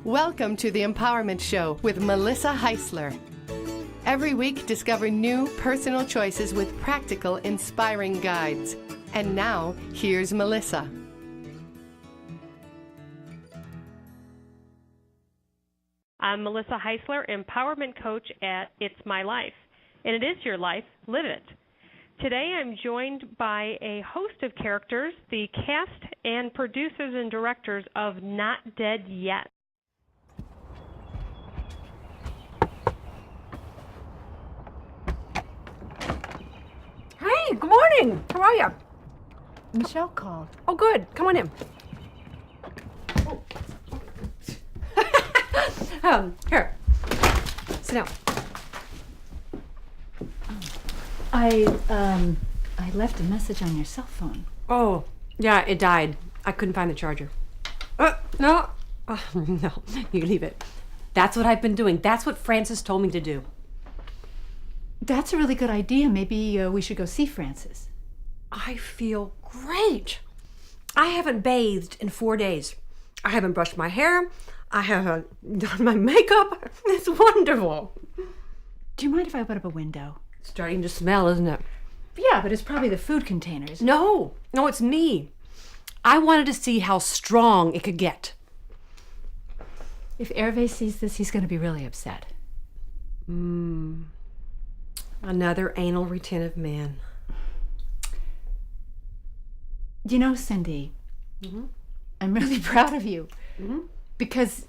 Welcome to the Empowerment Show with Melissa Heisler. Every week, discover new personal choices with practical, inspiring guides. And now, here's Melissa. I'm Melissa Heisler, Empowerment Coach at It's My Life. And it is your life. Live it. Today I'm joined by a host of characters, the cast and producers and directors of Not Dead Yet. Hey, good morning. How are you? Michelle called. Oh, good. Come on in. Here. Sit down. I left a message on your cell phone. Oh, yeah, it died. I couldn't find the charger. No. No, you leave it. That's what I've been doing. That's what Frances told me to do. That's a really good idea. Maybe we should go see Frances. I feel great. I haven't bathed in 4 days. I haven't brushed my hair. I haven't done my makeup. It's wonderful. Do you mind if I open up a window? It's starting to smell, isn't it? Yeah, but it's probably the food containers. No, it's me. I wanted to see how strong it could get. If Hervé sees this, he's going to be really upset. Another anal retentive man. You know, Cindy, I'm really proud of you because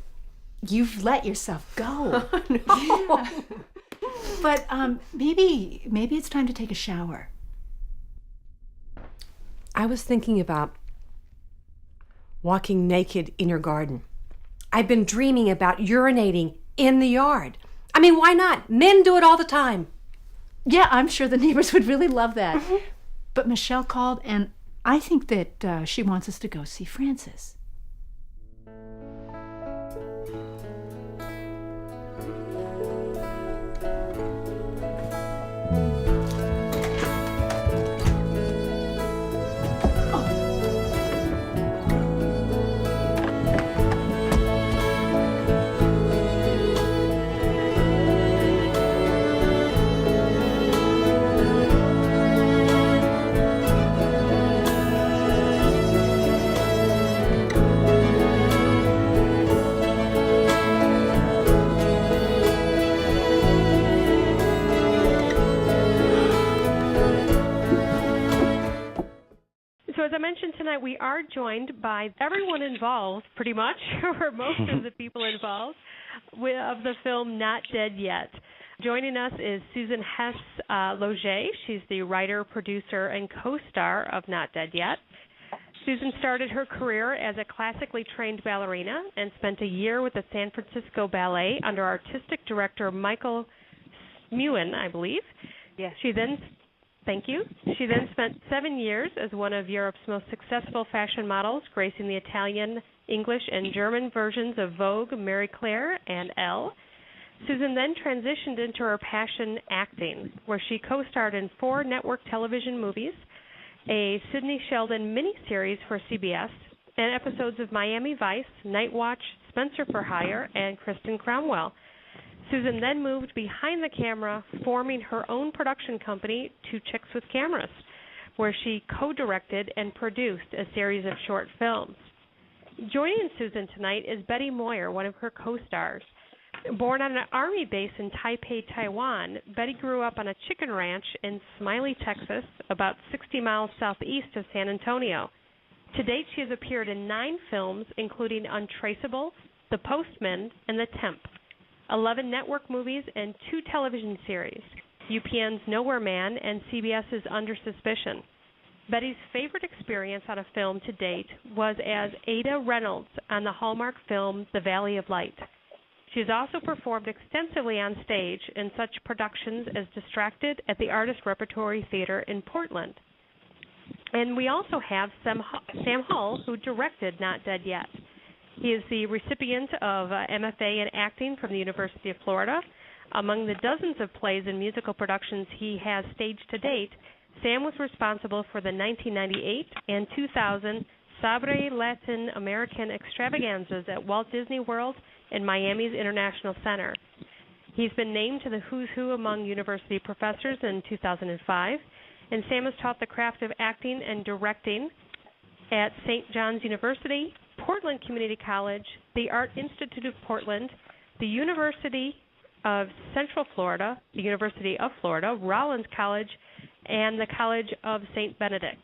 you've let yourself go. No. Yeah. But maybe it's time to take a shower. I was thinking about walking naked in your garden. I've been dreaming about urinating in the yard. I mean, why not? Men do it all the time. Yeah, I'm sure the neighbors would really love that. But Michelle called, and I think that she wants us to go see Frances. So as I mentioned tonight, we are joined by everyone involved, pretty much, or most of the people involved, of the film Not Dead Yet. Joining us is Susan Hess Logeais. She's the writer, producer, and co-star of Not Dead Yet. Susan started her career as a classically trained ballerina and spent a year with the San Francisco Ballet under artistic director Michael Moyer, I believe. Yes. Thank you. She then spent 7 years as one of Europe's most successful fashion models, gracing the Italian, English, and German versions of Vogue, Marie Claire, and Elle. Susan then transitioned into her passion, acting, where she co-starred in 4 network television movies, a Sidney Sheldon miniseries for CBS, and episodes of Miami Vice, Night Watch, Spencer for Hire, and Kristen Cromwell. Susan then moved behind the camera, forming her own production company, Two Chicks with Cameras, where she co-directed and produced a series of short films. Joining Susan tonight is Betty Moyer, one of her co-stars. Born on an army base in Taipei, Taiwan, Betty grew up on a chicken ranch in Smiley, Texas, about 60 miles southeast of San Antonio. To date, she has appeared in 9 films, including Untraceable, The Postman, and The Temp, 11 network movies, and 2 television series, UPN's Nowhere Man and CBS's Under Suspicion. Betty's favorite experience on a film to date was as Ada Reynolds on the Hallmark film The Valley of Light. She has also performed extensively on stage in such productions as Distracted at the Artist Repertory Theater in Portland. And we also have Sam Hull, who directed Not Dead Yet. He is the recipient of MFA in acting from the University of Florida. Among the dozens of plays and musical productions he has staged to date, Sam was responsible for the 1998 and 2000 Sabre Latin American extravaganzas at Walt Disney World and Miami's International Center. He's been named to the Who's Who among university professors in 2005, and Sam has taught the craft of acting and directing at St. John's University, Portland Community College, the Art Institute of Portland, the University of Central Florida, the University of Florida, Rollins College, and the College of St. Benedict.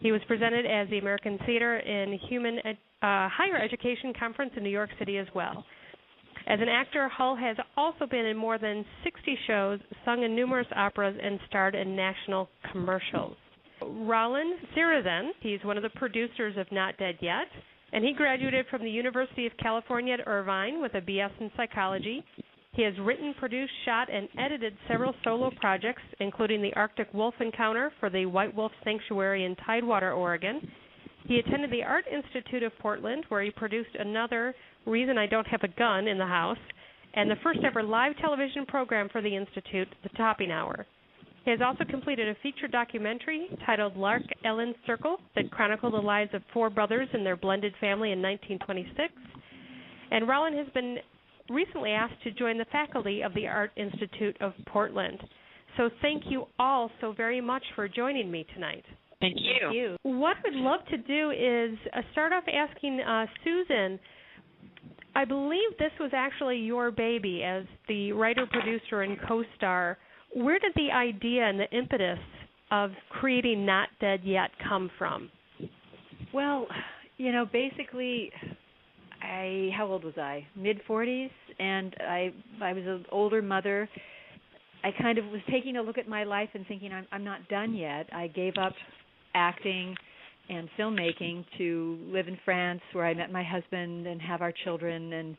He was presented as the American Theater and Human Higher Education Conference in New York City as well. As an actor, Hull has also been in more than 60 shows, sung in numerous operas, and starred in national commercials. Roland Sirizen, he's one of the producers of Not Dead Yet, and he graduated from the University of California at Irvine with a BS in psychology. He has written, produced, shot, and edited several solo projects, including the Arctic Wolf Encounter for the White Wolf Sanctuary in Tidewater, Oregon. He attended the Art Institute of Portland, where he produced another Reason I Don't Have a Gun in the House, and the first ever live television program for the Institute, The Topping Hour. He has also completed a feature documentary titled Lark Ellen Circle that chronicled the lives of four brothers and their blended family in 1926. And Rollin has been recently asked to join the faculty of the Art Institute of Portland. So thank you all so very much for joining me tonight. Thank you. Thank you. What I'd love to do is start off asking Susan, I believe this was actually your baby as the writer, producer, and co-star. Where did the idea and the impetus of creating Not Dead Yet come from? Well, basically, how old was I? Mid-40s, and I was an older mother. I kind of was taking a look at my life and thinking, I'm not done yet. I gave up acting and filmmaking to live in France, where I met my husband and have our children.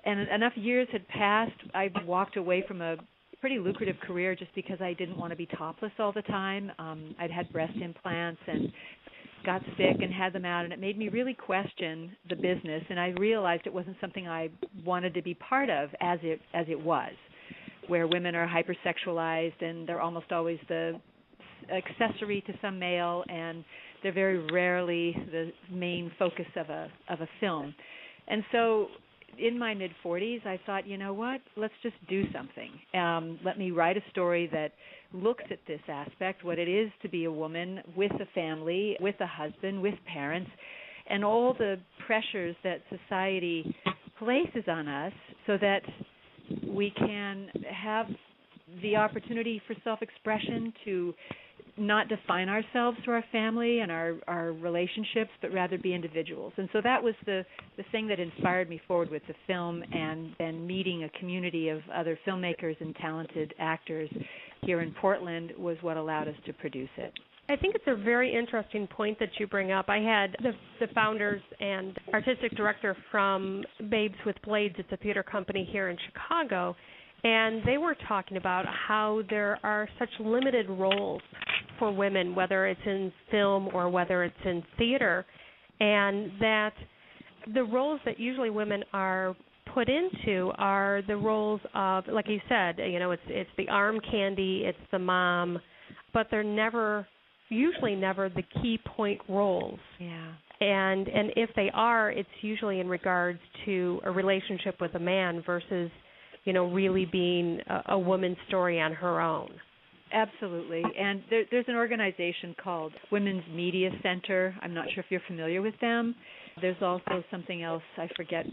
And enough years had passed. I walked away from a pretty lucrative career just because I didn't want to be topless all the time. I'd had breast implants and got sick and had them out, and it made me really question the business, and I realized it wasn't something I wanted to be part of as it was, where women are hypersexualized and they're almost always the accessory to some male, and they're very rarely the main focus of a film. And so in my mid-40s, I thought, you know what, let's just do something. Let me write a story that looks at this aspect, what it is to be a woman with a family, with a husband, with parents, and all the pressures that society places on us so that we can have the opportunity for self-expression, to not define ourselves through our family and our relationships, but rather be individuals. And so that was the thing that inspired me forward with the film, and then meeting a community of other filmmakers and talented actors here in Portland was what allowed us to produce it. I think it's a very interesting point that you bring up. I had the founders and artistic director from Babes with Blades. It's a theater company here in Chicago, and they were talking about how there are such limited roles for women, whether it's in film or whether it's in theater, and that the roles that usually women are put into are the roles of, like you said, it's the arm candy, it's the mom, but they're usually never the key point roles. Yeah. And if they are, it's usually in regards to a relationship with a man versus, really being a woman's story on her own. Absolutely. And there's an organization called Women's Media Center. I'm not sure if you're familiar with them. There's also something else, I forget.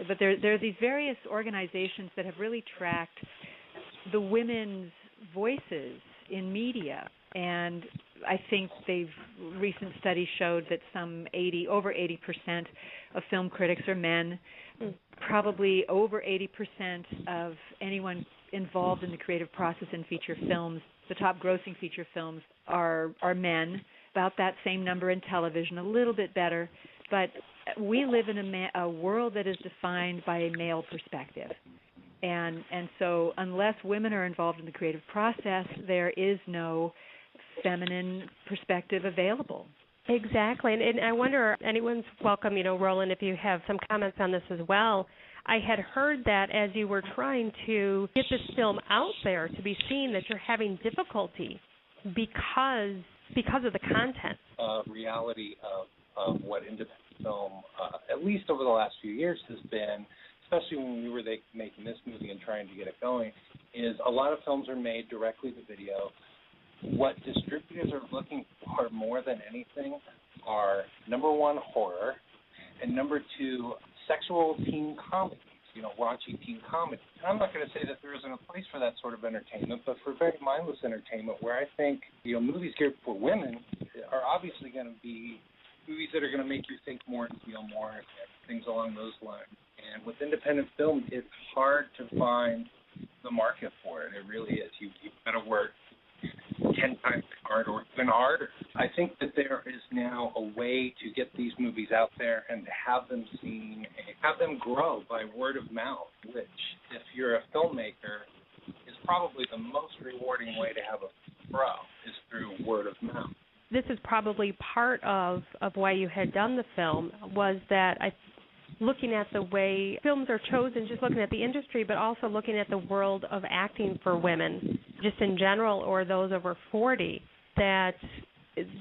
But there are these various organizations that have really tracked the women's voices in media. And I think recent studies showed that over 80% of film critics are men. Probably over 80% of anyone involved in the creative process in feature films, the top grossing feature films, are men. About that same number in television, a little bit better. But we live in a world that is defined by a male perspective. And so unless women are involved in the creative process, there is no feminine perspective available. Exactly. And I wonder, anyone's welcome, Roland, if you have some comments on this as well. I had heard that as you were trying to get this film out there to be seen, that you're having difficulty because of the content. Reality of of what independent film, at least over the last few years, has been, especially when we were making this movie and trying to get it going, is a lot of films are made directly to video. What distributors are looking for more than anything are, number one, horror, and number two, sexual teen comedies, raunchy teen comedy. And I'm not going to say that there isn't a place for that sort of entertainment, but for very mindless entertainment where I think, movies geared for women are obviously going to be movies that are going to make you think more and feel more and things along those lines. And with independent film, it's hard to find the market for it. It really is. You've got to work 10 times harder or even harder. I think that there is now a way to get these movies out there and to have them seen and have them grow by word of mouth, which, if you're a filmmaker, is probably the most rewarding way to have a grow, is through word of mouth. This is probably part of why you had done the film, was that looking at the way films are chosen, just looking at the industry, but also looking at the world of acting for women, just in general, or those over 40, that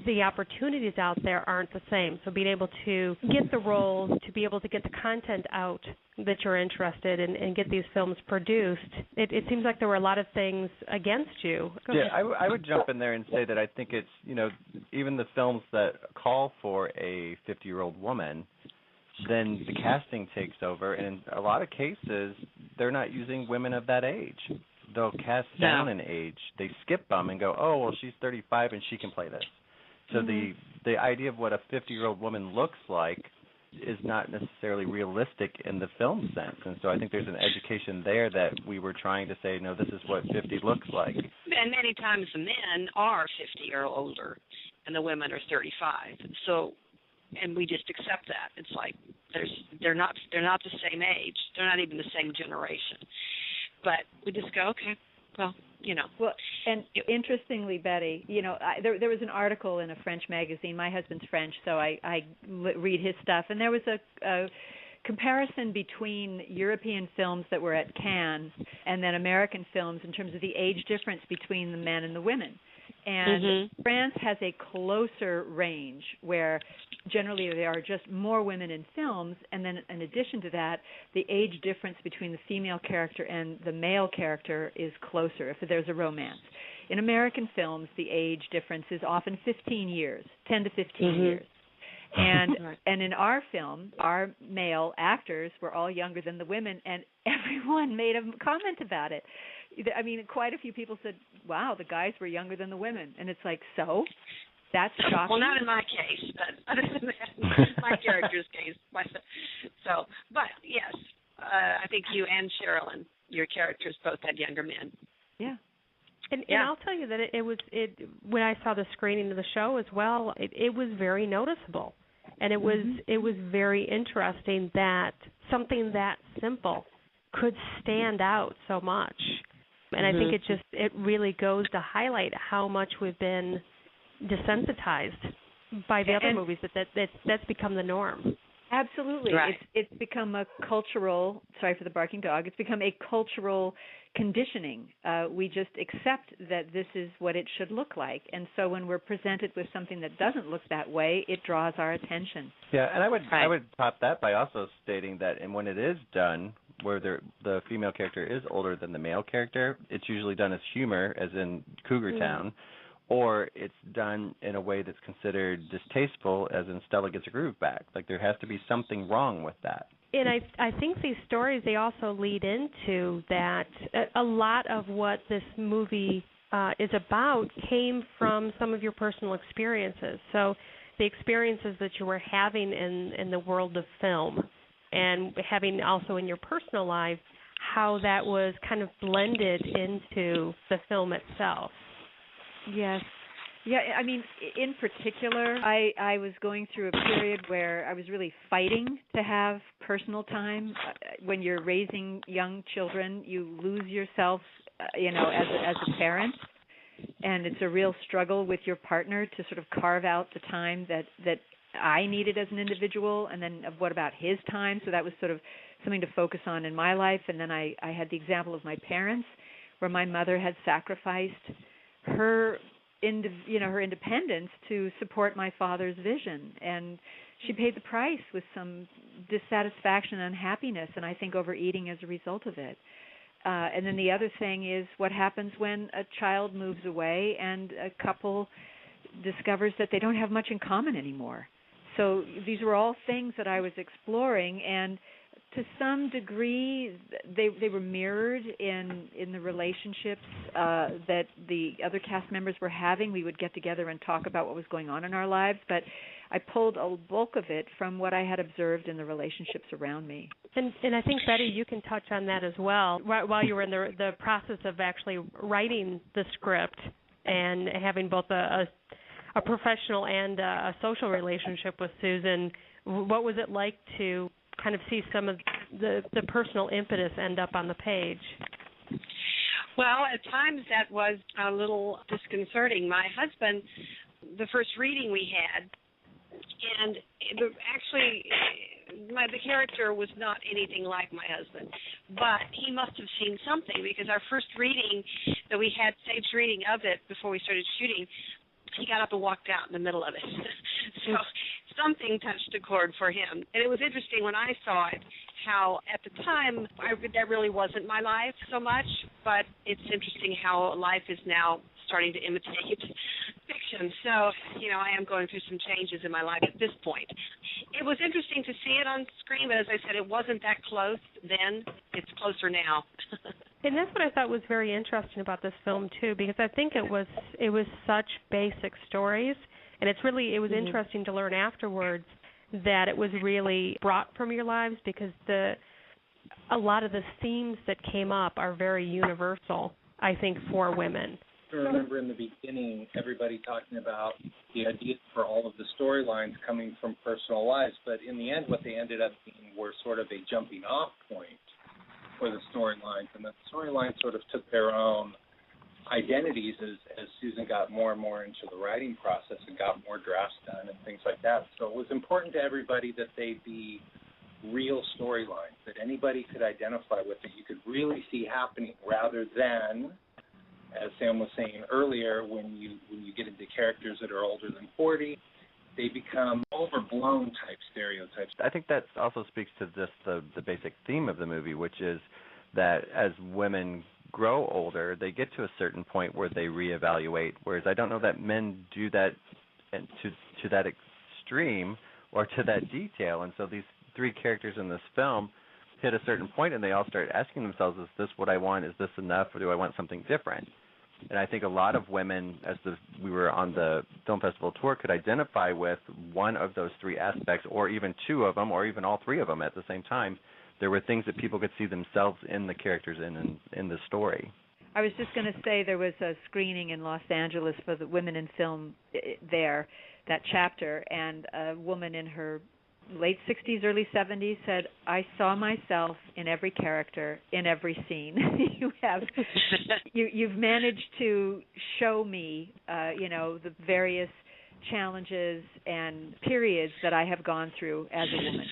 the opportunities out there aren't the same. So being able to get the roles, to be able to get the content out that you're interested in and get these films produced, it seems like there were a lot of things against you. I would jump in there and say that I think it's, even the films that call for a 50-year-old woman, then the casting takes over, and in a lot of cases, they're not using women of that age. They'll cast down in age. They skip them and go, oh, well, she's 35 and she can play this. So the idea of what a 50-year-old woman looks like is not necessarily realistic in the film sense. And so I think there's an education there that we were trying to say, no, this is what 50 looks like. And many times the men are 50 or older, and the women are 35. So, and we just accept that. It's like they're not the same age. They're not even the same generation. But we just go, okay, well, Well, and interestingly, Betty, there was an article in a French magazine. My husband's French, so I read his stuff. And there was a comparison between European films that were at Cannes and then American films in terms of the age difference between the men and the women. And France has a closer range where generally there are just more women in films, and then in addition to that, the age difference between the female character and the male character is closer if there's a romance. In American films, the age difference is often 15 years, 10 to 15 years. And in our film, our male actors were all younger than the women, and everyone made a comment about it. I mean, quite a few people said, wow, the guys were younger than the women. And it's like, so? That's shocking. Well, not in my case, but other than that, my character's case. But yes, I think you and Sherilyn, your characters both had younger men. Yeah. And I'll tell you that it was when I saw the screening of the show as well, it was very noticeable. And it was very interesting that something that simple could stand out so much. And I think it really goes to highlight how much we've been desensitized by the other movies, that's become the norm. Absolutely. Right. It's become a cultural, sorry for the barking dog, it's become a cultural conditioning. We just accept that this is what it should look like. And so when we're presented with something that doesn't look that way, it draws our attention. Yeah, and I would top that by also stating that, and when it is done, where the female character is older than the male character, it's usually done as humor, as in Cougar Town, or it's done in a way that's considered distasteful, as in Stella Gets a Groove Back. Like, there has to be something wrong with that. And I think these stories, they also lead into that a lot of what this movie is about came from some of your personal experiences. So the experiences that you were having in the world of film, and having also in your personal life, how that was kind of blended into the film itself. Yes. Yeah, I mean, in particular, I was going through a period where I was really fighting to have personal time. When you're raising young children, you lose yourself, as a parent. And it's a real struggle with your partner to sort of carve out the time that I needed as an individual, and then what about his time? So that was sort of something to focus on in my life. And then I had the example of my parents, where my mother had sacrificed her her independence to support my father's vision, and she paid the price with some dissatisfaction and unhappiness, and I think overeating as a result of it. And then the other thing is what happens when a child moves away and a couple discovers that they don't have much in common anymore. So these were all things that I was exploring, and to some degree they were mirrored in the relationships that the other cast members were having. We would get together and talk about what was going on in our lives, but I pulled a bulk of it from what I had observed in the relationships around me. And I think, Betty, you can touch on that as well. While you were in the process of actually writing the script and having both a professional and a social relationship with Susan, what was it like to kind of see some of the personal impetus end up on the page? Well, at times that was a little disconcerting. My husband, the first reading we had, and the character was not anything like my husband, but he must have seen something, because our first reading that we had, staged reading of it before we started shooting, he got up and walked out in the middle of it. So something touched a chord for him. And it was interesting when I saw it, how at the time that really wasn't my life so much, but it's interesting how life is now starting to imitate fiction. So, I am going through some changes in my life at this point. It was interesting to see it on screen, but as I said, it wasn't that close then. It's closer now. And that's what I thought was very interesting about this film too, because I think it was such basic stories, and it was interesting to learn afterwards that it was really brought from your lives, because a lot of the themes that came up are very universal, I think, for women. I remember in the beginning everybody talking about the idea for all of the storylines coming from personal lives, but in the end what they ended up being were sort of a jumping off point for the storylines, and the storylines sort of took their own identities as Susan got more and more into the writing process and got more drafts done and things like that. So it was important to everybody that they be real storylines that anybody could identify with, that you could really see happening, rather than, as Sam was saying earlier, when you get into characters that are older than 40, they become overblown type stereotypes. I think that also speaks to just the basic theme of the movie, which is that as women grow older, they get to a certain point where they reevaluate, whereas I don't know that men do that to that extreme or to that detail. And so these three characters in this film hit a certain point and they all start asking themselves, is this what I want? Is this enough? Or do I want something different? And I think a lot of women, as we were on the film festival tour, could identify with one of those three aspects, or even two of them, or even all three of them at the same time. There were things that people could see themselves in the characters in the story. I was just going to say there was a screening in Los Angeles for the Women in Film there, that chapter, and a woman in her late 60s, early 70s said, I saw myself in every character, in every scene. You've managed to show me, the various challenges and periods that I have gone through as a woman.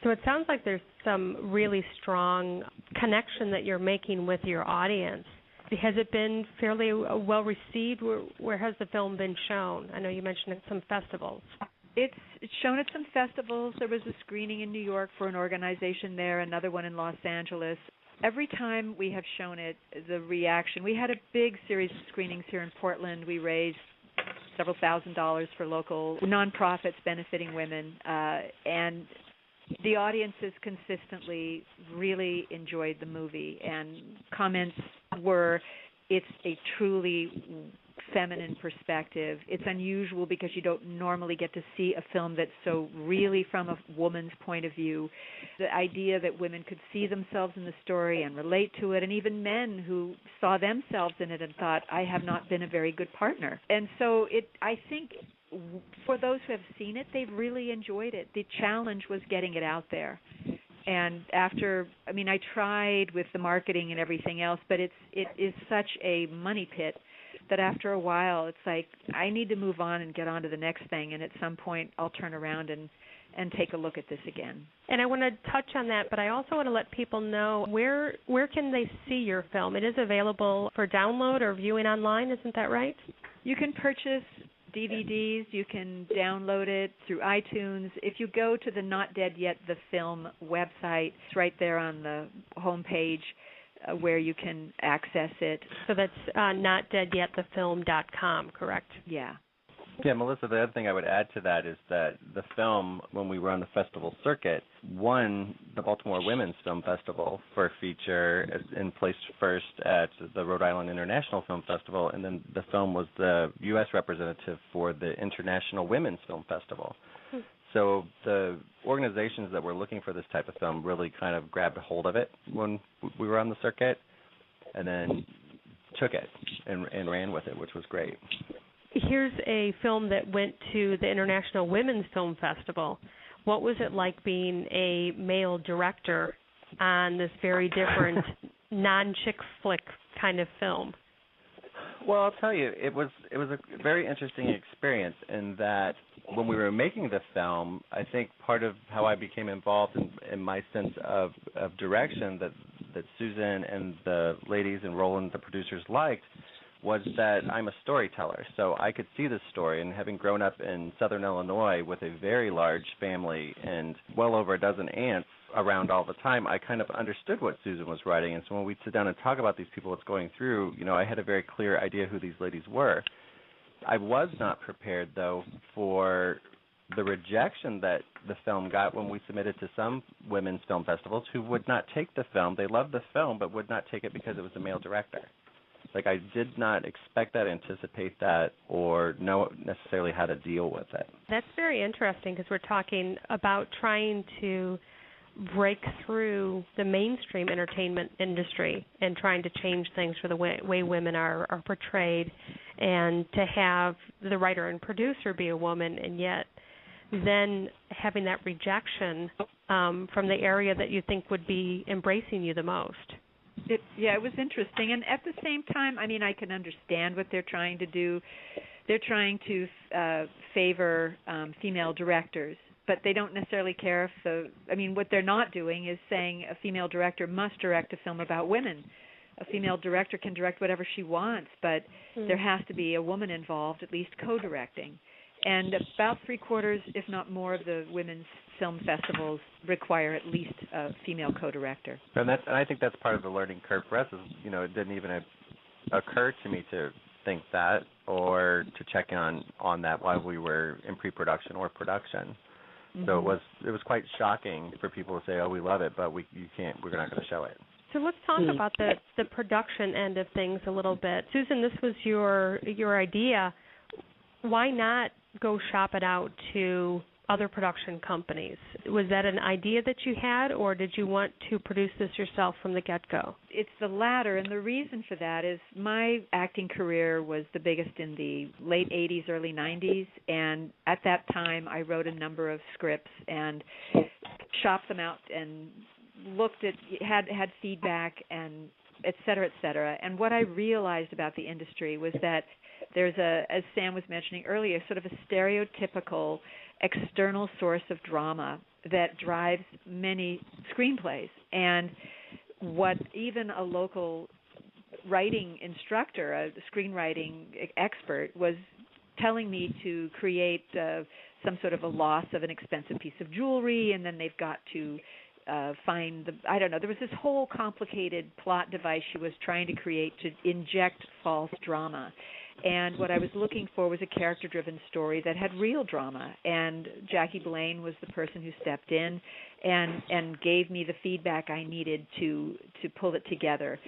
So it sounds like there's some really strong connection that you're making with your audience. Has it been fairly well received? Where has the film been shown? I know you mentioned at some festivals. It's shown at some festivals. There was a screening in New York for an organization there, another one in Los Angeles. Every time we have shown it, the reaction, we had a big series of screenings here in Portland. We raised several $1,000s for local nonprofits benefiting women, and the audiences consistently really enjoyed the movie, and comments were, it's a truly feminine perspective. It's unusual because you don't normally get to see a film that's so really from a woman's point of view. The idea that women could see themselves in the story and relate to it, and even men who saw themselves in it and thought, I have not been a very good partner. And so I think for those who have seen it, they've really enjoyed it. The challenge was getting it out there. And I tried with the marketing and everything else, but it is such a money pit that after a while it's like, I need to move on and get on to the next thing, and at some point I'll turn around and take a look at this again. And I want to touch on that, but I also want to let people know where can they see your film. It is available for download or viewing online, isn't that right? You can purchase DVDs. You can download it through iTunes. If you go to the Not Dead Yet the Film website, it's right there on the homepage where you can access it. So that's notdeadyetthefilm.com, correct? Yeah. Yeah, Melissa, the other thing I would add to that is that the film, when we were on the festival circuit, won the Baltimore Women's Film Festival for a feature and placed first at the Rhode Island International Film Festival, and then the film was the U.S. representative for the International Women's Film Festival. So the organizations that were looking for this type of film really kind of grabbed a hold of it when we were on the circuit and then took it and ran with it, which was great. Here's a film that went to the International Women's Film Festival. What was it like being a male director on this very different non-chick flick kind of film? Well, I'll tell you, it was a very interesting experience in that when we were making the film, I think part of how I became involved in my sense of direction that Susan and the ladies and Roland, the producers, liked was that I'm a storyteller. So I could see this story, and having grown up in southern Illinois with a very large family and well over a dozen aunts around all the time, I kind of understood what Susan was writing. And so when we'd sit down and talk about these people, what's going through, I had a very clear idea who these ladies were. I was not prepared, though, for the rejection that the film got when we submitted to some women's film festivals who would not take the film. They loved the film, but would not take it because it was a male director. I did not expect that, anticipate that, or know necessarily how to deal with it. That's very interesting because we're talking about trying to break through the mainstream entertainment industry and trying to change things for the way women are portrayed, and to have the writer and producer be a woman, and yet then having that rejection from the area that you think would be embracing you the most. It was interesting. And at the same time, I can understand what they're trying to do. They're trying to favor female directors, but they don't necessarily care if what they're not doing is saying a female director must direct a film about women. A female director can direct whatever she wants, but there has to be a woman involved, at least co-directing. And about 3/4, if not more, of the women's film festivals require at least a female co-director. And I think that's part of the learning curve for us. It didn't even occur to me to think that or to check in on that while we were in pre-production or production. Mm-hmm. So it was quite shocking for people to say, "Oh, we love it, but we're not going to show it." So let's talk about the production end of things a little bit. Susan, this was your idea. Why not go shop it out to other production companies? Was that an idea that you had, or did you want to produce this yourself from the get-go? It's the latter, and the reason for that is my acting career was the biggest in the late 80s, early 90s, and at that time I wrote a number of scripts and shopped them out and looked at, had feedback, and et cetera, and what I realized about the industry was that there's as Sam was mentioning earlier, sort of a stereotypical external source of drama that drives many screenplays. And what even a local writing instructor, a screenwriting expert, was telling me to create some sort of a loss of an expensive piece of jewelry, and then they've got to find there was this whole complicated plot device she was trying to create to inject false drama. And what I was looking for was a character-driven story that had real drama. And Jackie Blaine was the person who stepped in and gave me the feedback I needed to pull it together.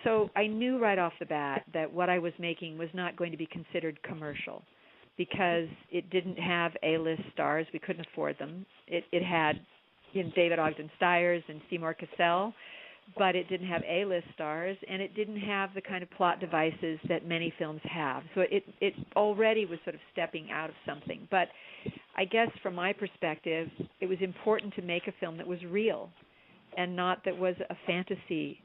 So I knew right off the bat that what I was making was not going to be considered commercial because it didn't have A-list stars. We couldn't afford them. It had David Ogden Stiers and Seymour Cassell, but it didn't have A-list stars, and it didn't have the kind of plot devices that many films have. So it already was sort of stepping out of something. But I guess from my perspective, it was important to make a film that was real and not that was a fantasy,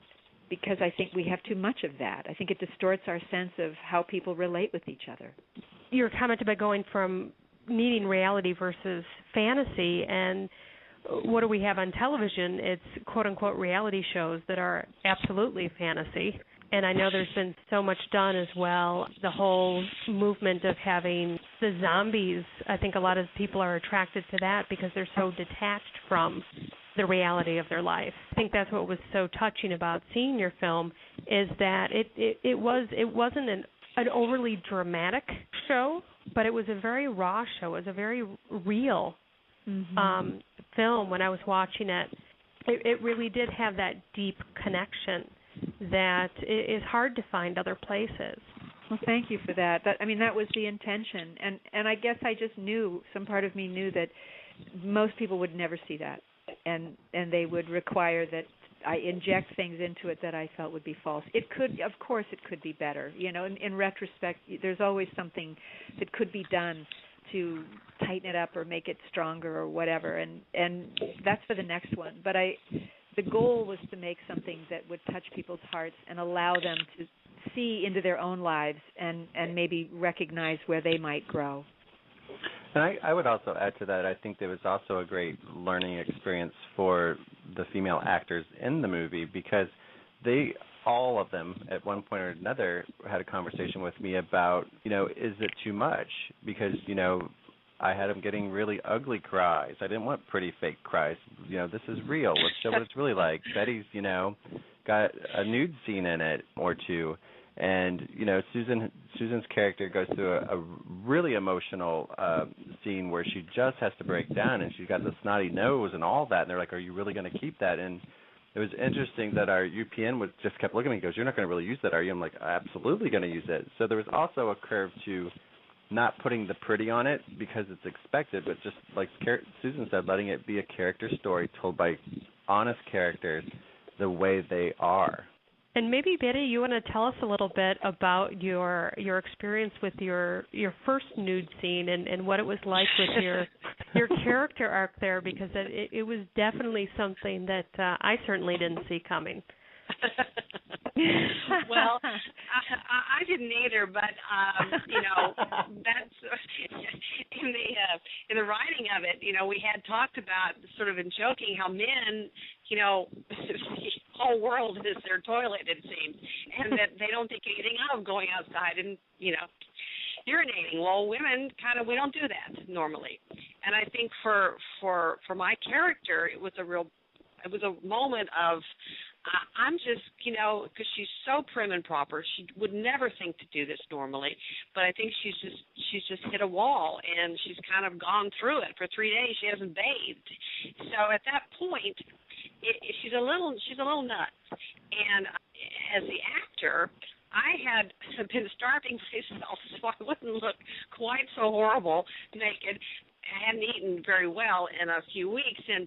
because I think we have too much of that. I think it distorts our sense of how people relate with each other. Your comment about going from needing reality versus fantasy, and what do we have on television? It's quote-unquote reality shows that are absolutely fantasy. And I know there's been so much done as well. The whole movement of having the zombies, I think a lot of people are attracted to that because they're so detached from the reality of their life. I think that's what was so touching about seeing your film, is that it wasn't an overly dramatic show, but it was a very raw show. It was a very real film. When I was watching it, it really did have that deep connection that is hard to find other places. Well, thank you for that. That was the intention, and I guess I just knew, some part of me knew that most people would never see that, and they would require that I inject things into it that I felt would be false. It could, of course, it could be better. In retrospect, there's always something that could be done to tighten it up or make it stronger or whatever, and that's for the next one. But the goal was to make something that would touch people's hearts and allow them to see into their own lives and maybe recognize where they might grow. And I would also add to that, I think there was also a great learning experience for the female actors in the movie, because all of them at one point or another had a conversation with me about, is it too much? Because, I had them getting really ugly cries. I didn't want pretty fake cries. This is real. Let's show what it's really like. Betty's, got a nude scene in it or two. And, Susan's character goes through a really emotional scene where she just has to break down, and she's got the snotty nose and all that. And they're like, are you really going to keep that? And it was interesting that our UPN just kept looking at me and goes, you're not going to really use that, are you? I'm like, absolutely going to use it. So there was also a curve to not putting the pretty on it because it's expected, but just like Susan said, letting it be a character story told by honest characters the way they are. And maybe, Betty, you want to tell us a little bit about your experience with your first nude scene and what it was like with your character arc there, because it was definitely something that I certainly didn't see coming. Well, I didn't either, but that's in the writing of it. We had talked about, sort of in joking, how men, the whole world is their toilet, it seems, and that they don't think anything of going outside and urinating. Well, women we don't do that normally, and I think for my character, it was a moment of. I'm just, because she's so prim and proper, she would never think to do this normally, but I think she's just hit a wall, and she's kind of gone through it. For 3 days, she hasn't bathed. So at that point, she's a little nuts. And as the actor, I had been starving myself so I wouldn't look quite so horrible naked. I hadn't eaten very well in a few weeks, and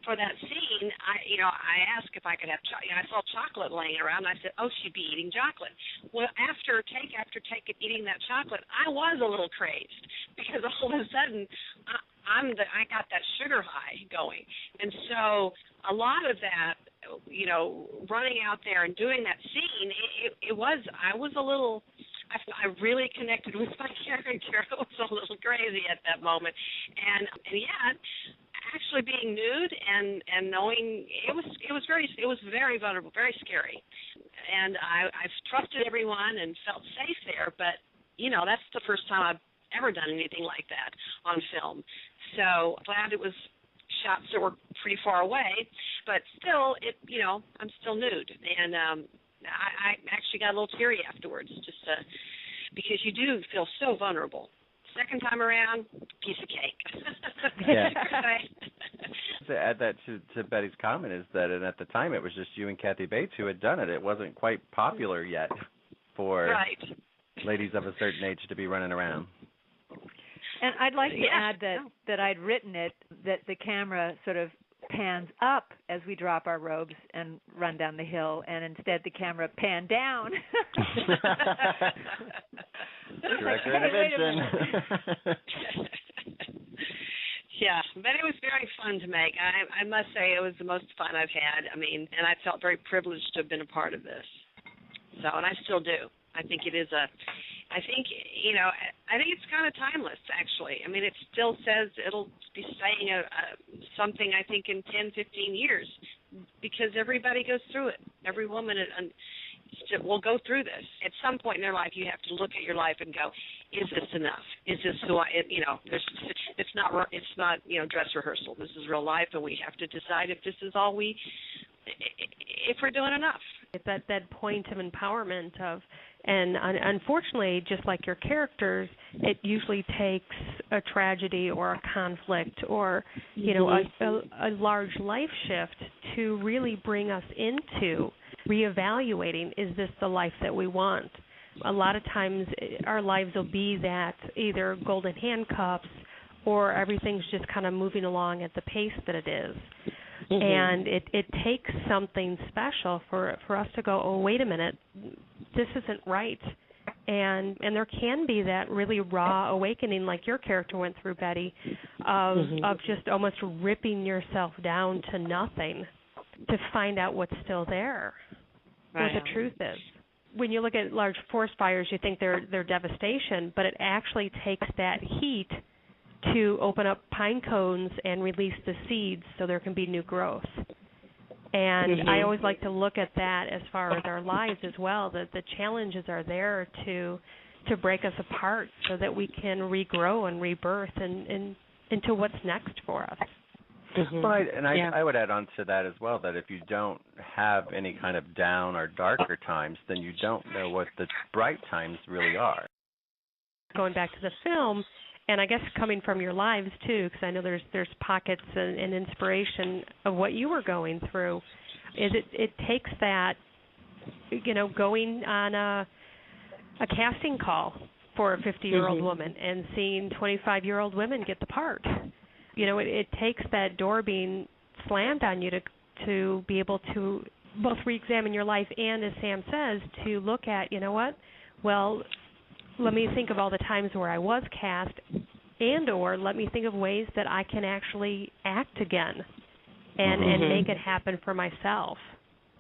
for that scene, I asked if I could have I saw chocolate laying around, and I said, oh, she'd be eating chocolate. Well, after eating that chocolate, I was a little crazed, because all of a sudden, I got that sugar high going. And so a lot of that, running out there and doing that scene, I was a little... I really connected with my character. I was a little crazy at that moment, and yet, actually being nude and knowing it was very vulnerable, very scary, and I've trusted everyone and felt safe there. But that's the first time I've ever done anything like that on film. So glad it was shots that were pretty far away, but still, I'm still nude, and I actually got a little teary afterwards, just because you do feel so vulnerable. Second time around, piece of cake. Yeah. To add that to Betty's comment is that, and at the time it was just you and Kathy Bates who had done it. It wasn't quite popular yet for ladies of a certain age to be running around. And I'd like to add that I'd written it, that the camera sort of pans up as we drop our robes and run down the hill, and instead the camera panned down. Director intervention. Yeah, but it was very fun to make. I must say it was the most fun I've had. And I felt very privileged to have been a part of this. So, and I still do. I think it is I think it's kind of timeless, actually. It still says it'll be saying something, I think, in 10, 15 years, because everybody goes through it. Every woman, will go through this. At some point in their life, you have to look at your life and go, is this enough? Is this who I, it's not dress rehearsal. This is real life, and we have to decide if this is all if we're doing enough. It's that point of empowerment and unfortunately, just like your characters, it usually takes a tragedy or a conflict or, a large life shift to really bring us into reevaluating, is this the life that we want? A lot of times our lives will be that either golden handcuffs or everything's just kind of moving along at the pace that it is. Mm-hmm. And it takes something special for us to go, oh, wait a minute, this isn't right. And there can be that really raw awakening like your character went through, Betty, of just almost ripping yourself down to nothing to find out what's still there, what the truth is. When you look at large forest fires, you think they're devastation, but it actually takes that heat to open up pine cones and release the seeds so there can be new growth. And I always like to look at that as far as our lives as well, that the challenges are there to break us apart so that we can regrow and rebirth and into what's next for us. Well, I would add on to that as well, that if you don't have any kind of down or darker times, then you don't know what the bright times really are. Going back to the film, and I guess coming from your lives too, because I know there's pockets and inspiration of what you were going through, is it takes that, going on a casting call for a 50-year-old woman and seeing 25-year-old women get the part. It takes that door being slammed on you to be able to both re-examine your life and, as Sam says, to look at, well, let me think of all the times where I was cast, and or let me think of ways that I can actually act again and make it happen for myself.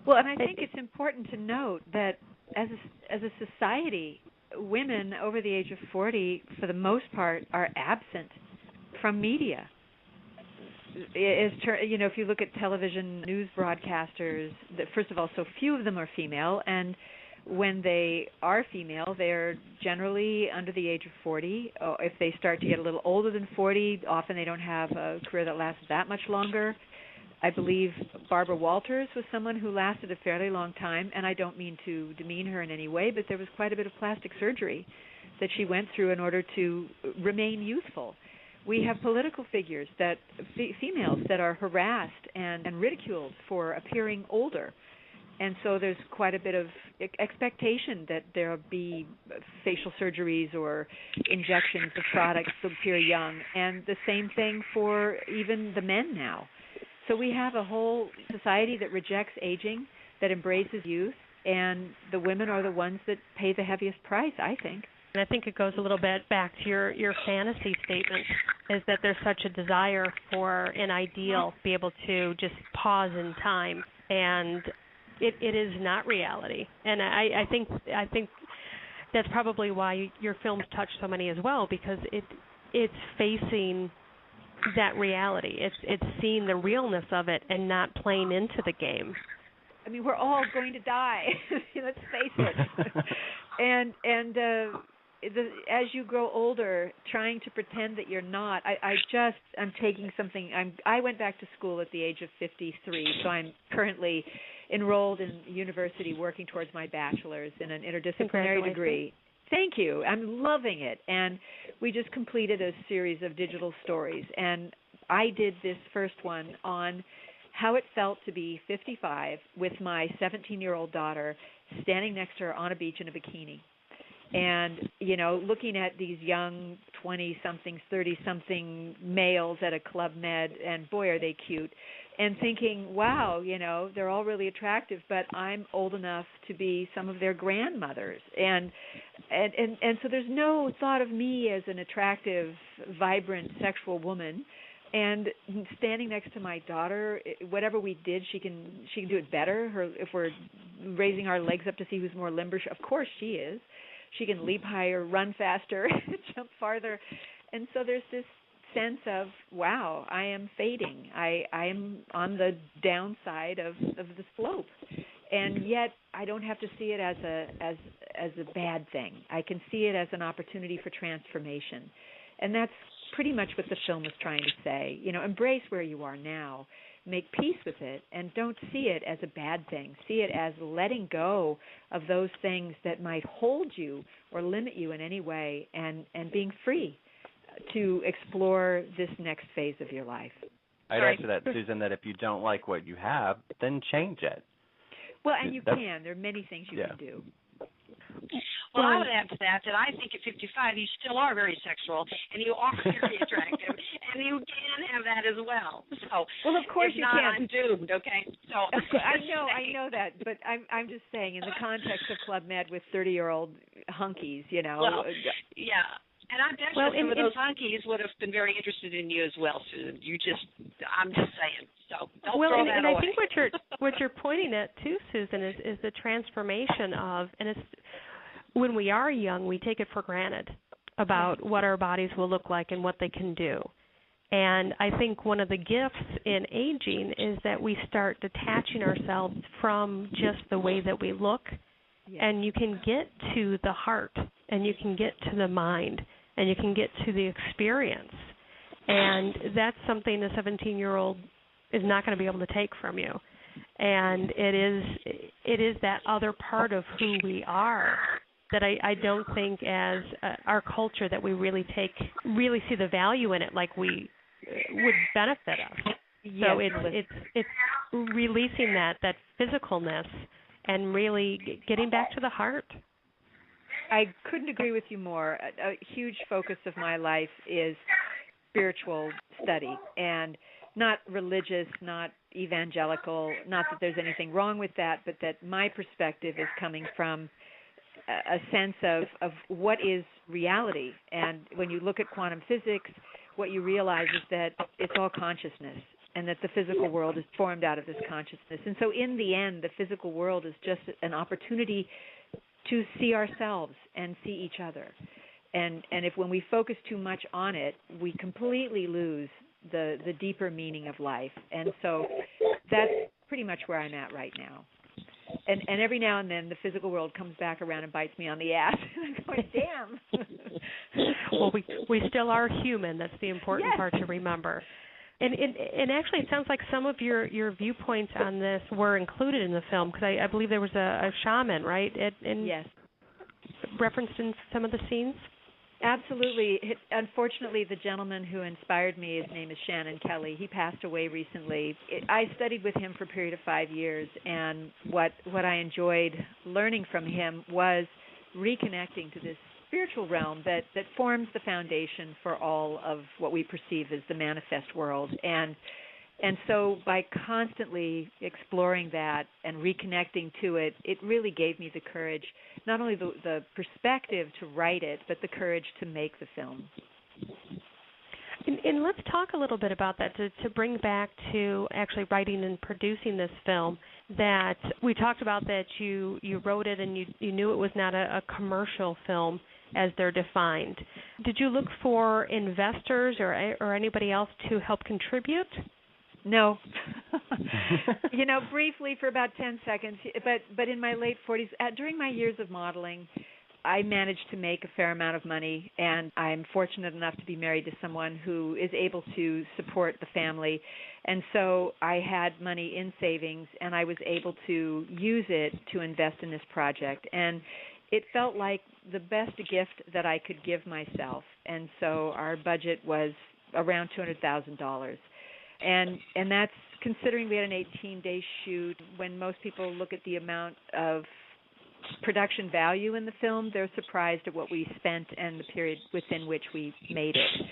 Well, and I think it's important to note that as a society, women over the age of 40, for the most part, are absent from media. If you look at television news broadcasters, first of all, so few of them are female, and when they are female, they're generally under the age of 40. If they start to get a little older than 40, often they don't have a career that lasts that much longer. I believe Barbara Walters was someone who lasted a fairly long time, and I don't mean to demean her in any way, but there was quite a bit of plastic surgery that she went through in order to remain youthful. We have political figures, females that are harassed and ridiculed for appearing older. And so there's quite a bit of expectation that there will be facial surgeries or injections of products to appear young. And the same thing for even the men now. So we have a whole society that rejects aging, that embraces youth, and the women are the ones that pay the heaviest price, I think. And I think it goes a little bit back to your fantasy statement, is that there's such a desire for an ideal, be able to just pause in time, and it is not reality. And I think that's probably why your films touch so many as well, because it's facing that reality. It's seeing the realness of it and not playing into the game. I mean, we're all going to die. Let's face it. and as you grow older, trying to pretend that you're not, I'm taking something. I went back to school at the age of 53, so I'm currently enrolled in university working towards my bachelor's in an interdisciplinary degree. Thank you. I'm loving it. And we just completed a series of digital stories, and I did this first one on how it felt to be 55 with my 17-year-old daughter standing next to her on a beach in a bikini. And, looking at these young 20-somethings, 30-something males at a Club Med, and boy, are they cute, and thinking, wow, they're all really attractive, but I'm old enough to be some of their grandmothers. And so there's no thought of me as an attractive, vibrant, sexual woman. And standing next to my daughter, whatever we did, she can do it better. If we're raising our legs up to see who's more limber, of course she is. She can leap higher, run faster, jump farther. And so there's this sense of, wow, I am fading. I am on the downside of the slope. And yet I don't have to see it as a bad thing. I can see it as an opportunity for transformation. And that's pretty much what the film was trying to say. You know, embrace where you are now, make peace with it, and don't see it as a bad thing. See it as letting go of those things that might hold you or limit you in any way, and being free to explore this next phase of your life. I'd add to that, Susan, that if you don't like what you have, then change it. Well, and you can. There are many things you can do. Well, I would add to that I think at 55 you still are very sexual and you are very attractive, and you can have that as well. So, well, of course you can. I'm doomed, okay? So I know that, but I'm just saying in the context of Club Med with 30-year-old hunkies, you know. Well, yeah. And I bet some of those hunkies would have been very interested in you as well, Susan. I'm just saying. So don't throw that away. I think what you're pointing at too, Susan, is the transformation of, and it's when we are young, we take it for granted about what our bodies will look like and what they can do. And I think one of the gifts in aging is that we start detaching ourselves from just the way that we look, and you can get to the heart, and you can get to the mind, and you can get to the experience. And that's something a 17-year-old is not going to be able to take from you. And it is that other part of who we are that I don't think as our culture that we really see the value in it like we would benefit us. Yes. So it's releasing that physicalness and really getting back to the heart. I couldn't agree with you more. A huge focus of my life is spiritual study, and not religious, not evangelical, not that there's anything wrong with that, but that my perspective is coming from a sense of what is reality. And when you look at quantum physics, what you realize is that it's all consciousness, and that the physical world is formed out of this consciousness. And so in the end, the physical world is just an opportunity to see ourselves and see each other. And if when we focus too much on it, we completely lose the deeper meaning of life. And so that's pretty much where I'm at right now. And every now and then the physical world comes back around and bites me on the ass. And I'm going, damn. Well, we still are human. That's the important part to remember. And actually, it sounds like some of your viewpoints on this were included in the film, because I believe there was a shaman, right? Yes. Referenced in some of the scenes? Absolutely. Unfortunately, the gentleman who inspired me, his name is Shannon Kelly. He passed away recently. I studied with him for a period of 5 years, and what I enjoyed learning from him was reconnecting to this spiritual realm that forms the foundation for all of what we perceive as the manifest world. And so by constantly exploring that and reconnecting to it, it really gave me the courage, not only the perspective to write it, but the courage to make the film. And let's talk a little bit about that, to bring back to actually writing and producing this film, that we talked about that you wrote it and you knew it was not a commercial film as they're defined. Did you look for investors or anybody else to help contribute? No. Briefly for about 10 seconds, but in my late 40s, during my years of modeling, I managed to make a fair amount of money, and I'm fortunate enough to be married to someone who is able to support the family. And so I had money in savings, and I was able to use it to invest in this project. And it felt like the best gift that I could give myself. And so our budget was around $200,000. And that's considering we had an 18-day shoot. When most people look at the amount of production value in the film, they're surprised at what we spent and the period within which we made it.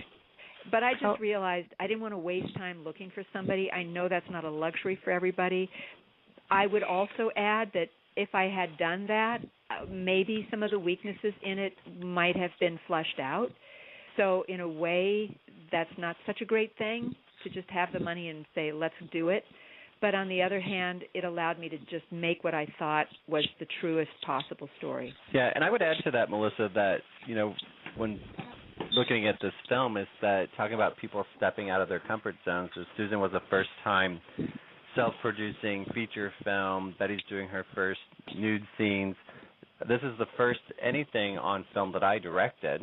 But I just realized I didn't want to waste time looking for somebody. I know that's not a luxury for everybody. I would also add that if I had done that, maybe some of the weaknesses in it might have been flushed out. So in a way, that's not such a great thing to just have the money and say, let's do it. But on the other hand, it allowed me to just make what I thought was the truest possible story. Yeah, and I would add to that, Melissa, that, when looking at this film, is that talking about people stepping out of their comfort zones, Susan was a first-time self-producing feature film. Betty's doing her first nude scenes. This is the first anything on film that I directed.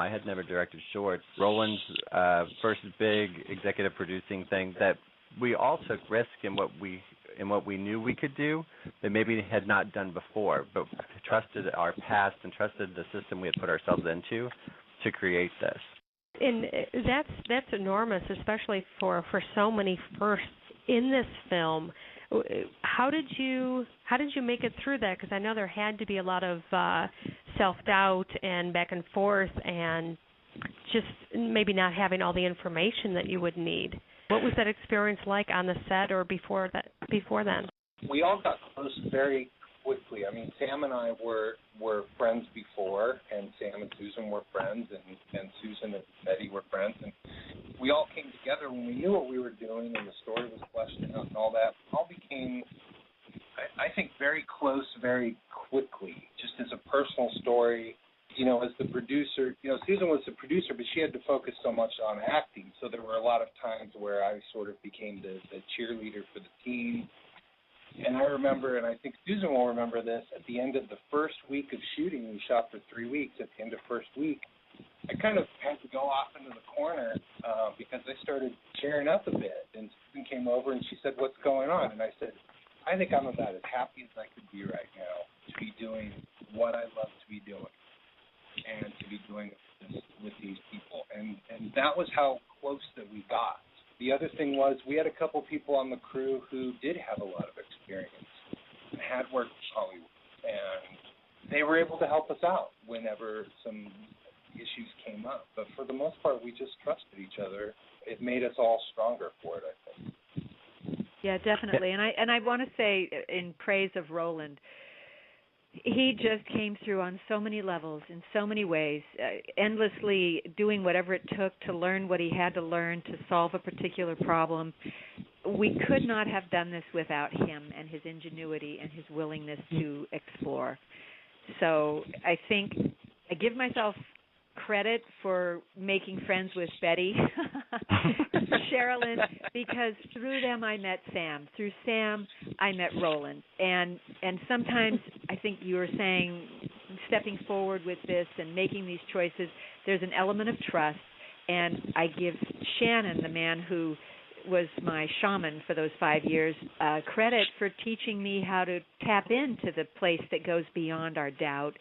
I had never directed shorts. Roland's first big executive producing thing that we all took risk in what we knew we could do that maybe had not done before, but trusted our past and trusted the system we had put ourselves into to create this. And that's enormous, especially for so many firsts in this film. How did you make it through that? Because I know there had to be a lot of self-doubt and back and forth, and just maybe not having all the information that you would need. What was that experience like on the set or before then? We all got close very quickly. I mean, Sam and I were friends before, and Sam and Susan were friends, and Susan and Betty were friends, and we all came together when we knew what we were doing and the story was fleshed out and all that. We all became, I think, very close very quickly, just as a personal story. You know, as the producer, you know, Susan was the producer, but she had to focus so much on acting, so there were a lot of times where I sort of became the cheerleader for the team. And I remember, and I think Susan will remember this, at the end of the first week of shooting, we shot for 3 weeks, at the end of first week, I kind of had to go off into the corner because I started cheering up a bit. And Susan came over and she said, "What's going on?" And I said, "I think I'm about as happy as I could be right now to be doing what I love to be doing and to be doing this with these people." And that was how close that we got. The other thing was we had a couple people on the crew who did have a lot of experience and had worked in Hollywood, and they were able to help us out whenever some issues came up. But for the most part, we just trusted each other. It made us all stronger for it, I think. Yeah, definitely. And I want to say in praise of Roland, he just came through on so many levels, in so many ways, endlessly doing whatever it took to learn what he had to learn to solve a particular problem. We could not have done this without him and his ingenuity and his willingness to explore. So I think I give myself credit for making friends with Betty, Sherilyn, because through them I met Sam. Through Sam, I met Roland. And sometimes I think you were saying, stepping forward with this and making these choices, there's an element of trust. And I give Shannon, the man who was my shaman for those 5 years, credit for teaching me how to tap into the place that goes beyond our doubt,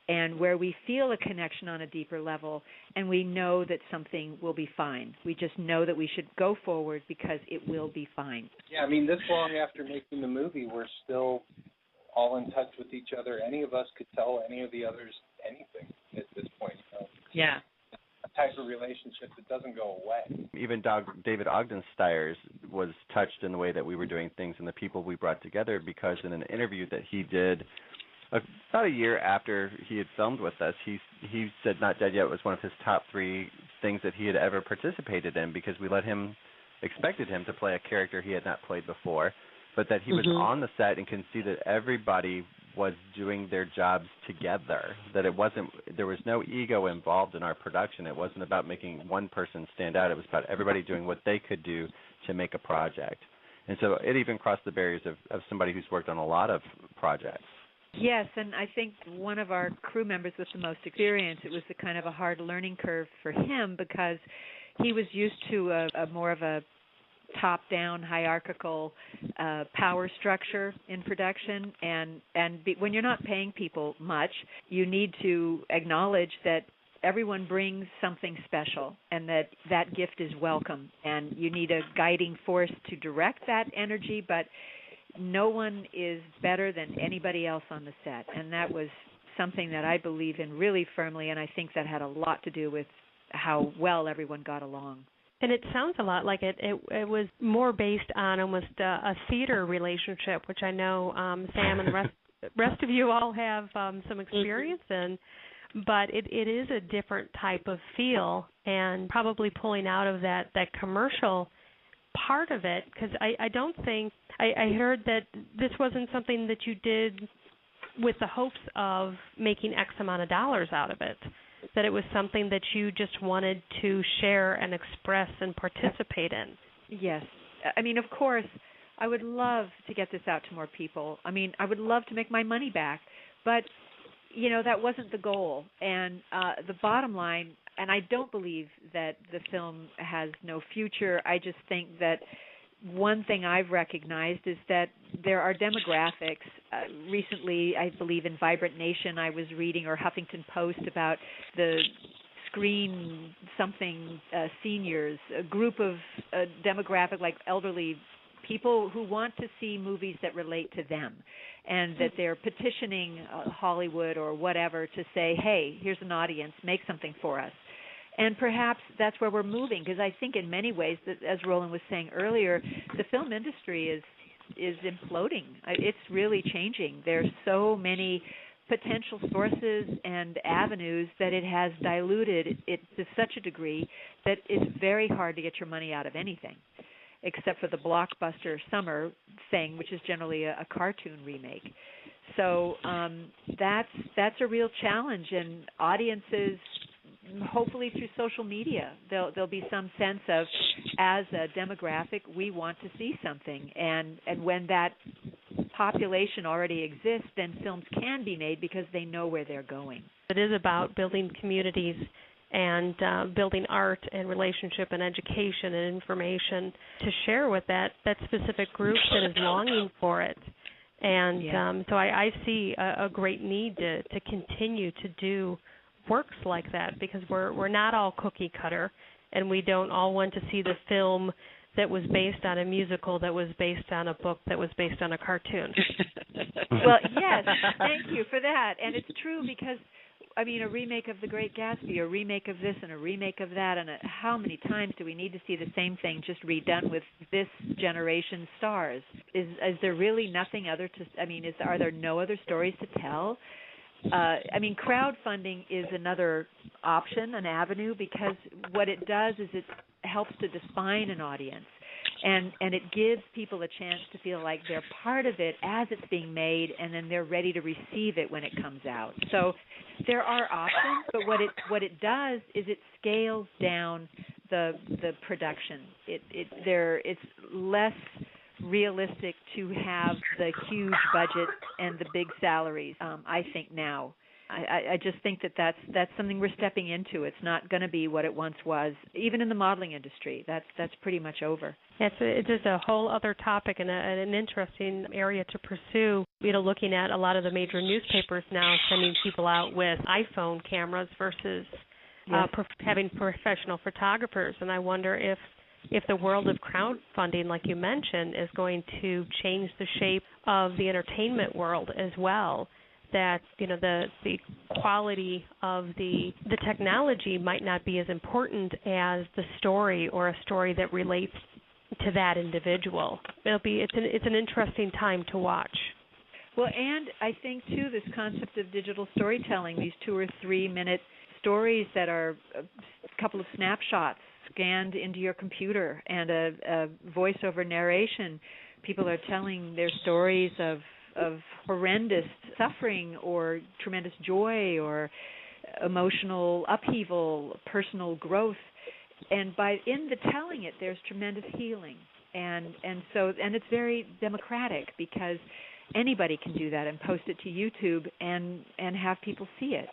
and where we feel a connection on a deeper level, and we know that something will be fine. We just know that we should go forward because it will be fine. Yeah, I mean, this long after making the movie, we're still all in touch with each other. Any of us could tell any of the others anything at this point. You know? Yeah. A type of relationship that doesn't go away. Even David Ogden Stiers was touched in the way that we were doing things and the people we brought together, because in an interview that he did about a year after he had filmed with us, he said Not Dead Yet was one of his top 3 things that he had ever participated in, because we expected him to play a character he had not played before, but that he was on the set and can see that everybody was doing their jobs together, that there was no ego involved in our production. It wasn't about making one person stand out. It was about everybody doing what they could do to make a project. And so it even crossed the barriers of somebody who's worked on a lot of projects. Yes, and I think one of our crew members with the most experience, it was a kind of a hard learning curve for him, because he was used to a more of a top-down hierarchical power structure in production, and when you're not paying people much, you need to acknowledge that everyone brings something special and that gift is welcome, and you need a guiding force to direct that energy, but no one is better than anybody else on the set, and that was something that I believe in really firmly, and I think that had a lot to do with how well everyone got along. And it sounds a lot like it was more based on almost a theater relationship, which I know Sam and the rest of you all have some experience in, but it is a different type of feel, and probably pulling out of that commercial part of it, because I don't think I heard that this wasn't something that you did with the hopes of making X amount of dollars out of it, that it was something that you just wanted to share and express and participate in. Yes. I mean, of course, I would love to get this out to more people. I mean, I would love to make my money back, but that wasn't the goal. And the bottom line, and I don't believe that the film has no future. I just think that one thing I've recognized is that there are demographics. Recently, I believe in Vibrant Nation, I was reading, or Huffington Post, about the screen something seniors, a group of demographic like elderly people who want to see movies that relate to them, and that they're petitioning Hollywood or whatever to say, hey, here's an audience, make something for us. And perhaps that's where we're moving, because I think in many ways, as Roland was saying earlier, the film industry is imploding. It's really changing. There's so many potential sources and avenues that it has diluted it to such a degree that it's very hard to get your money out of anything, except for the blockbuster summer thing, which is generally a cartoon remake. So that's a real challenge, and audiences, hopefully through social media, there'll be some sense of, as a demographic, we want to see something, and when that population already exists, then films can be made because they know where they're going. It is about building communities and building art and relationship and education and information to share with that specific group that is longing for it. And so I see a great need to continue to do works like that, because we're not all cookie cutter, and we don't all want to see the film that was based on a musical that was based on a book that was based on a cartoon. Well, yes, thank you for that. And it's true, because I mean, a remake of The Great Gatsby, a remake of this and a remake of that, and how many times do we need to see the same thing just redone with this generation's stars? Is there really nothing other to, I mean, are there no other stories to tell? I mean, crowdfunding is another option, an avenue, because what it does is it helps to define an audience. And it gives people a chance to feel like they're part of it as it's being made, and then they're ready to receive it when it comes out. So there are options, but what it does is it scales down the production. It's less realistic to have the huge budget and the big salaries, I think now. I just think that's something we're stepping into. It's not going to be what it once was, even in the modeling industry. That's pretty much over. It's just a whole other topic and an interesting area to pursue. Looking at a lot of the major newspapers now sending people out with iPhone cameras versus having professional photographers, and I wonder if the world of crowdfunding, like you mentioned, is going to change the shape of the entertainment world as well. That the quality of the technology might not be as important as the story, or a story that relates to that individual. It's an interesting time to watch. Well, and I think too, this concept of digital storytelling, these 2 or 3 minute stories that are a couple of snapshots scanned into your computer, and a voiceover narration. People are telling their stories of horrendous suffering or tremendous joy or emotional upheaval, personal growth, and in the telling it, there's tremendous healing, and it's very democratic, because anybody can do that and post it to YouTube and have people see it.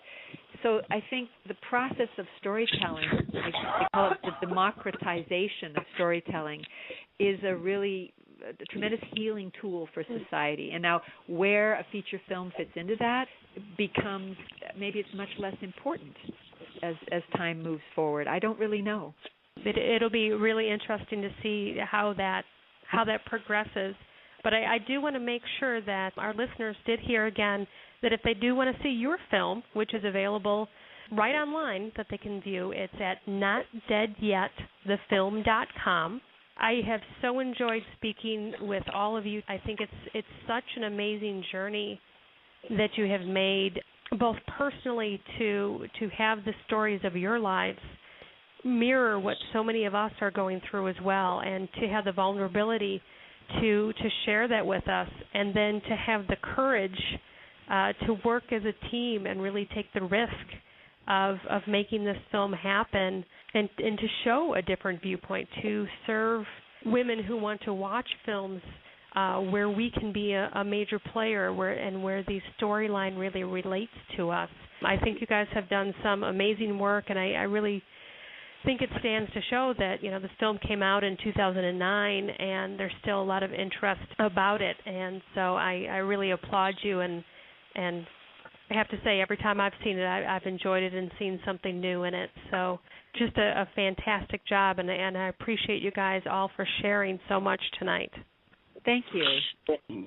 So I think the process of storytelling, they call it the democratization of storytelling, is a tremendous healing tool for society. And now where a feature film fits into that becomes, maybe it's much less important as time moves forward. I don't really know. It'll be really interesting to see how that progresses. But I do want to make sure that our listeners did hear again that if they do want to see your film, which is available right online that they can view, it's at notdeadyetthefilm.com. I have so enjoyed speaking with all of you. I think it's such an amazing journey that you have made, both personally to have the stories of your lives mirror what so many of us are going through as well, and to have the vulnerability to share that with us, and then to have the courage to work as a team and really take the risk of making this film happen, and to show a different viewpoint, to serve women who want to watch films where we can be a major player where the storyline really relates to us. I think you guys have done some amazing work, and I really think it stands to show that, this film came out in 2009, and there's still a lot of interest about it. And so I really applaud you, and I have to say, every time I've seen it, I've enjoyed it and seen something new in it. So just a fantastic job, and I appreciate you guys all for sharing so much tonight. Thank you.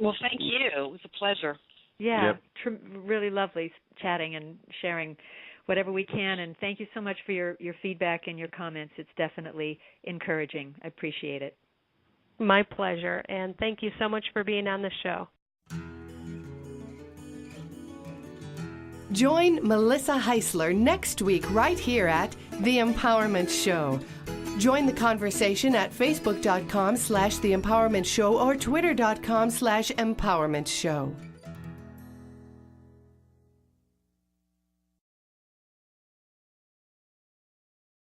Well, thank you. It was a pleasure. Yeah, Yep. Really lovely chatting and sharing whatever we can. And thank you so much for your feedback and your comments. It's definitely encouraging. I appreciate it. My pleasure, and thank you so much for being on the show. Join Melissa Heisler next week right here at The Empowerment Show. Join the conversation at facebook.com/The Empowerment Show or twitter.com/Empowerment Show.